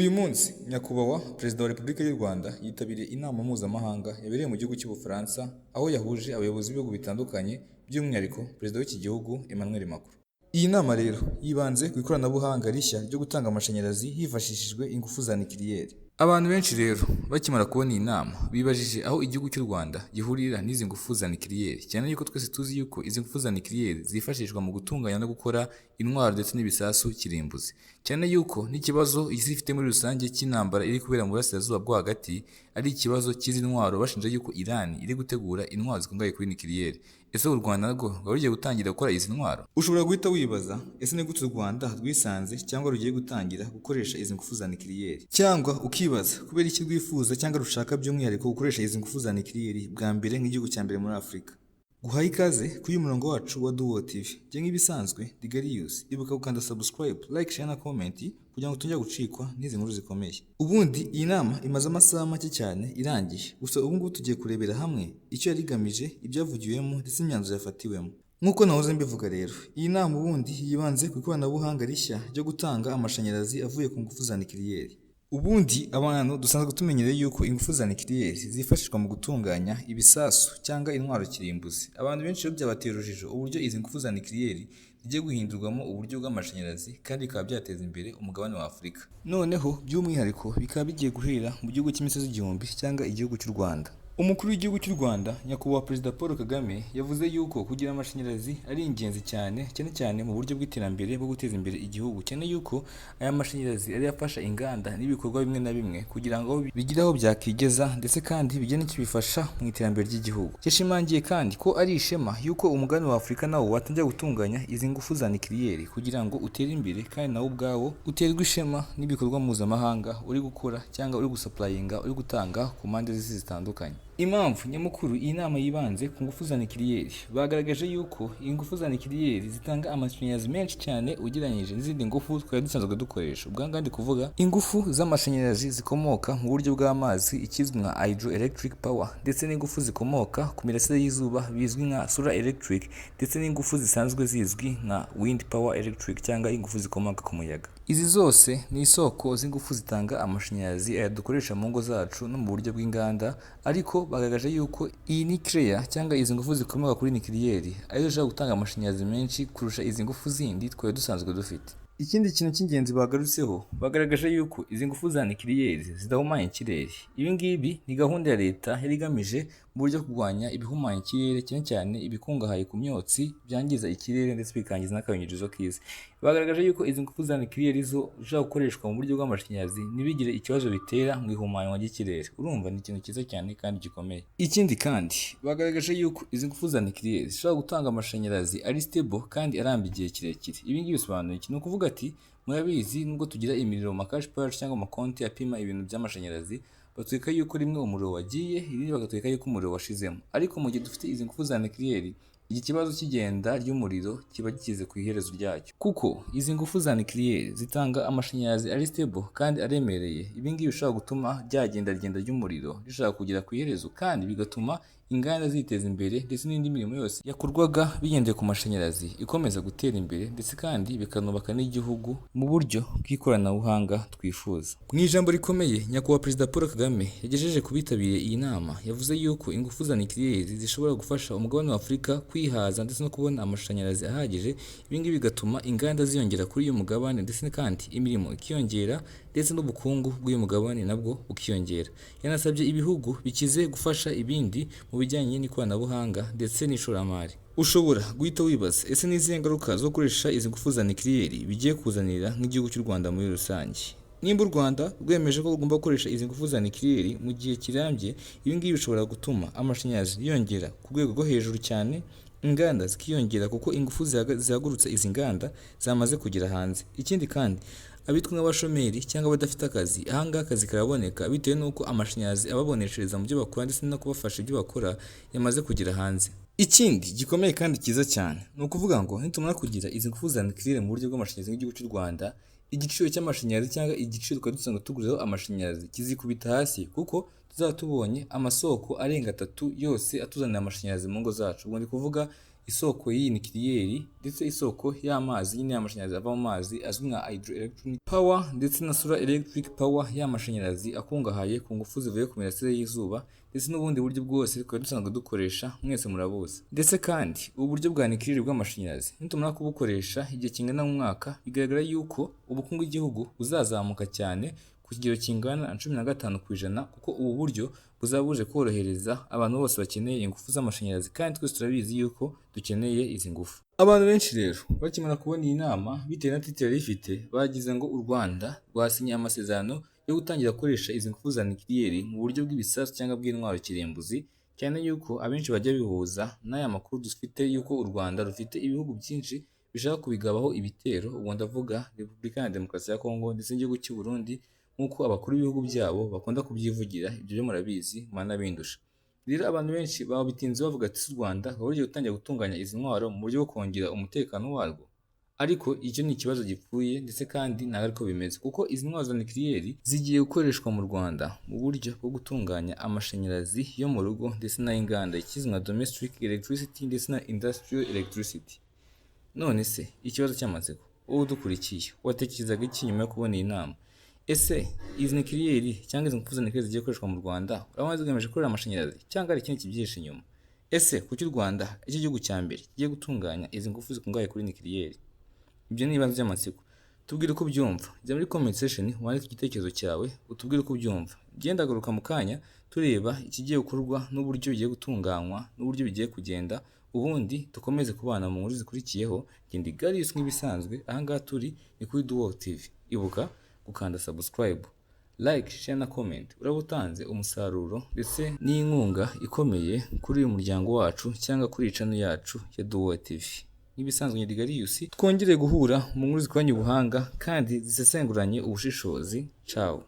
Uyu munsi nyakubahwa Perezida wa Repubulika y'u Rwanda yitabiriye inama mpuzamahanga yabereye mu gihugu cy'Ubufaransa, aho yahuje abayobozi b'ibihugu bitandukanye by'umwihariko Perezida w'iki gihugu Emmanuel Macron. Iyi nama rero yibanze ku ikoranabuhanga rishya ryo gutanga amashanyarazi hifashishijwe ingufu za nikiriyeri. Abantu benshi rero bakimara kubona iyi nama bibajije aho igihugu cy'u Rwanda gihurira n'izi ngufu za nikiriyeri, cyane yuko twese tuzi yuko izi ngufu za nikiriyeri zifashishwa mu gutunganya no gukora intwaro ndetse n'ibisasu kirimbuzi, cyane yuko n'ikibazo isi ifite muri rusange cy'intambara iri kubera mu burasirazuba bwo hagati ari ikibazo cy'izi ntwaro, bashinja yuko Iran iri gutegura intwaro zikungahaye kuri nikiriyeri. Ese u Rwanda narwo rwaba rugiye gutangira gukora izi ntwaro? Ushobora guhita wibaza, ese ni gute u Rwanda rwisanze cyangwa rugiye gutangira gukoresha izi ngufu za nikiriyeri? Cyangwa ukibaza kubera iki rwifuza cyangwa rushaka by'umwihariko gukoresha izi ngufu za nikiriyeri bwa mbere nk'igihugu cya mbere muri Afurika? Guhaye ikaze kuri uyu murongo wacu wa Duo TV. Njye nk'ibisanzwe Digarius, ibuka gukanda subscribe, like, share na comment kugira ngo tujye gucikwa n'izi nkuru zikomeye. Ubundi iyi nama imaze amasaha make cyane irangiye, gusa ubu ngubu tugiye kurebera hamwe icyo yari igamije, ibyavugiwemo ndetse n'imyanzuro yafatiwemo. Nk'uko nahoze mbivuga rero, iyi nama ubundi yibanze ku ikoranabuhanga rishya ryo gutanga amashanyarazi avuye ku ngufu za nikiriyeri. Ubundi abantu dusanzwe tumenyereye yuko ingufu za nikiriyeri zifashishwa mu gutunganya ibisasu cyangwa intwaro kirimbuzi. Abantu benshi byabateye urujijo uburyo izi ngufu za nikiriyeri zigiye guhindurwamo uburyo bw'amashanyarazi kandi bikaba byateza imbere umugabane wa Afurika. Noneho by'umwihariko bikaba bigiye guhera mu gihugu cy'imisozi igihumbi cyangwa igihugu cy'u Rwanda. Umukuru w'igihugu cy'u Rwanda nyakubahwa Perezida Paul Kagame yavuze yuko kugira amashanyarazi ari ingenzi cyane cyane mu buryo bw'iterambere bwo guteza imbere igihugu, cyane yuko aya mashanyarazi ari afasha inganda n'ibikorwa bimwe na bimwe kugira ngo bigire aho byakigeza ndetse kandi bigire n'icyo bifasha mu iterambere ry'igihugu. Yashimangiye kandi ko ari ishema yuko umugabane wa Afurika nawo watangiye gutunganya izi ngufu za nikiriyeri kugira ngo utere imbere kandi nawo ubwawo uterwe ishema n'ibikorwa mpuzamahanga uri gukora cyangwa uri gusupurayinga, uri gutanga ku mpande z'isi zitandukanye. Impamvu nyamukuru iyi nama yibanze ku ngufu za nikiriyeri, bagaragaje yuko ingufu za nikiriyeri zitanga amashanyarazi menshi cyane ugereranyije n'izindi ngufu twari dusanzwe dukoresha. Ubwanga ndi kuvuga ingufu z'amashanyarazi zikomoka mu buryo bw'amazi, ikizwi nka hydroelectric power, ndetse n'ingufu zikomoka ku mirasire y'izuba bizwi nka solar electric, ndetse n'ingufu zisanzwe zizwi nka wind power electric cyangwa ingufu zikomoka ku muyaga. Izi zose ni isoko z'ingufu zitanga amashanyarazi aya dukoresha mu ngo zacu no mu buryo bw'inganda, ariko bagaragaje yuko iyi nuclear cyangwa izi ngufu zikomoka kuri nikiriyeri arizo zishobora gutanga amashanyarazi menshi kurusha izi ngufu zindi twari dusanzwe dufite. Ikindi kintu cy'ingenzi bagarutseho, bagaragaje yuko izi ngufu za nikiriyeri zidahumanya ikirere. Ibi ngibi ni gahunda ya leta yari igamije mu buryo kurwanya ibihumanya ikirere, cyane cyane ibikungahaye ku myotsi byangiza ikirere ndetse bikangiza n'akayungirizo k'isi. Bagaragaje yuko izi ngufu za nikiriyeri zo zishobora gukoreshwa mu buryo bw'amashanyarazi ntibigire ikibazo bitera mu ihumanywa ry'ikirere. Urumva ni ikintu cyiza cyane kandi gikomeye. Ikindi kandi bagaragaje yuko izi ngufu za nikiriyeri zishobora gutanga amashanyarazi ari stable kandi aramba igihe kirekire. Ibi ngibi bisobanuye iki? Ni ukuvuga ati murabizi nubwo tugira imiriro mu makashi pawashi cyangwa amakonti apima ibintu by'amashanyarazi, batwereka yuko rimwe umuriro wagiye, irindi bakatwereka yuko umuriro washizemo. Ariko mu gihe dufite izi ngufu za nikiriyeri, iki kibazo cy'igenda ry'umuriro kiba gikize ku iherezo ryacyo, kuko izi ngufu za nikiriyeri zitanga amashanyarazi ari stable kandi aremereye. Ibi ngibi bishobora gutuma ryagenda ry'umuriro rishobora kugera ku iherezo, kandi bigatuma inganda ziteza imbere ndetse n'indi mirimo yose yakorwaga bigendeye ku mashanyarazi ikomeza gutera imbere, ndetse kandi bikanubaka n'igihugu mu buryo bw'ikoranabuhanga twifuza. Mu ijambo rikomeye nyakubahwa Perezida Paul Kagame yagejeje ku bitabiriye iyi nama, yavuze yuko ingufu za nikiriyeri zishobora gufasha umugabane wa Afurika kwihaza ndetse no kubona amashanyarazi ahagije. Ibi ngibi bigatuma inganda ziyongera kuri uyu mugabane ndetse kandi imirimo ikiyongera ndetse n'ubukungu bw'uyu mugabane nabwo bukiyongera. Yanasabye ibihugu bikize gufasha ibindi mu bijyanye n'ikoranabuhanga ndetse n'ishoramari. Ushobora guhita wibaza, ese ni izihe ngaruka zo gukoresha izi ngufu za nikiriyeri bigiye kuzanira nk'igihugu cy'u Rwanda muri rusange? Nimba u Rwanda rwemeje ko rugomba gukoresha izi ngufu za nikiriyeri mu gihe kirambye, ibi ngibi bishobora gutuma amashanyarazi yiyongera ku rwego rwo hejuru cyane, inganda zikiyongera kuko ingufu zihagurutse izi nganda zamaze kugera hanze. Ikindi kandi abitwa nk'abashomeri cyangwa abadafite akazi, ahangaha akazi karaboneka bitewe n'uko amashanyarazi ababoneshereza mu byo bakora ndetse no kubafasha ibyo bakora yamaze kugera hanze. Ikindi gikomeye kandi cyiza cyane ni ukuvuga ngo nitumara kugira izi ngufu za nikiriyeri mu buryo bw'amashanyarazi nk'igihugu cy'u Rwanda, igiciro cy'amashanyarazi cyangwa igiciro twari dusanzwe tuguriraho amashanyarazi kizikubita hasi, kuko tuzaba tubonye amasoko arenga 3 yose atuzanira amashanyarazi mu ngo zacu. Ubwo ndi kuvuga isoko y'iyi nikiriyeri ndetse isoko y'amazi nyine y'amashanyarazi ava mu mazi azwi nka hydroelectric power ndetse na solar electric power y'amashanyarazi akungahaye ku ngufu zivuye ku mirasire y'izuba ndetse n'ubundi buryo bwose twari dusanzwe dukoresha mwese murabuzi. Ndetse kandi ubu buryo bwa nikiriyeri bw'amashanyarazi nitumara kubukoresha igihe kingana n'umwaka bigaragara yuko ubukungu bw'igihugu buzazamuka cyane ku kigero kingana na 15% kuko ubu buryo buzaba buje korohereza abantu bose bakeneye ingufu z'amashanyarazi kandi twese turabizi yuko dukeneye izi ngufu. Abantu benshi rero bakimara kubona iyi nama bitewe na titire rifite bagize ngo u Rwanda rwasinye amasezerano yo gutangira gukoresha izi ngufu za nikiriyeri mu buryo bw'ibisasu cyangwa bw'intwaro kirimbuzi, cyane yuko abenshi bajya bihuza n'aya makuru dufite yuko u Rwanda rufite ibihugu byinshi bishaka kubigabaho ibitero. Ubwo ndavuga Repubulika ya Demokarasi ya Kongo ndetse n'igihugu cy'u Burundi nk'uko abakuru b'ibihugu byabo bakunda kubyivugira, ibyo byo murabizi mwanabindusha. Rero abantu benshi baba bitinze bavuga ati u Rwanda rwaba rugiye gutangira gutunganya izi ntwaro mu buryo bwo kongera umutekano warwo, ariko icyo ni ikibazo gipfuye ndetse kandi ntabwo ariko bimeze kuko izi ntwaro za nikiriyeri zigiye gukoreshwa mu Rwanda mu buryo bwo gutunganya amashanyarazi yo mu rugo ndetse n'ay'inganda ikizwi nka domestic electricity ndetse na industrial electricity. None se ikibazo cy'amatsiko, wowe udukurikiye watekerezaga iki nyuma yo kubona iyi nama? Ese izi nikiriyeri cyangwa izi ngufu za nikiriyeri zigiye gukoreshwa mu Rwanda urabona zigamije gukorera amashanyarazi cyangwa hari ikindi kibyihishe inyuma? Ese kuki u Rwanda iki gihugu cya mbere kigiye gutunganya izi ngufu zikungahaye kuri nikiriyeri? Ibyo ni ibibazo by'amatsiko. Tubwire uko ubyumva, jya muri comment section wandike igitekerezo cyawe utubwire uko ubyumva. Genda garuka mu kanya tureba ikigiye gukorwa n'uburyo bigiye gutunganywa n'uburyo bigiye kugenda, ubundi dukomeze kubana mu nkuru zikurikiyeho. Genda igarius nk'ibisanzwe, ahangaha turi ni kuri Duo TV. Ibuka gukanda subscribe, like, share na comment. Uraba utanze umusaruro ndetse n'inkunga ikomeye kuri uyu muryango wacu cyangwa kuri channel yacu ya Duo TV. Nk'ibisanzwe ni Rigarius, twongere guhura mu nkuru zikoranye ubuhanga kandi zisesenguranye ubushishozi. Ciao.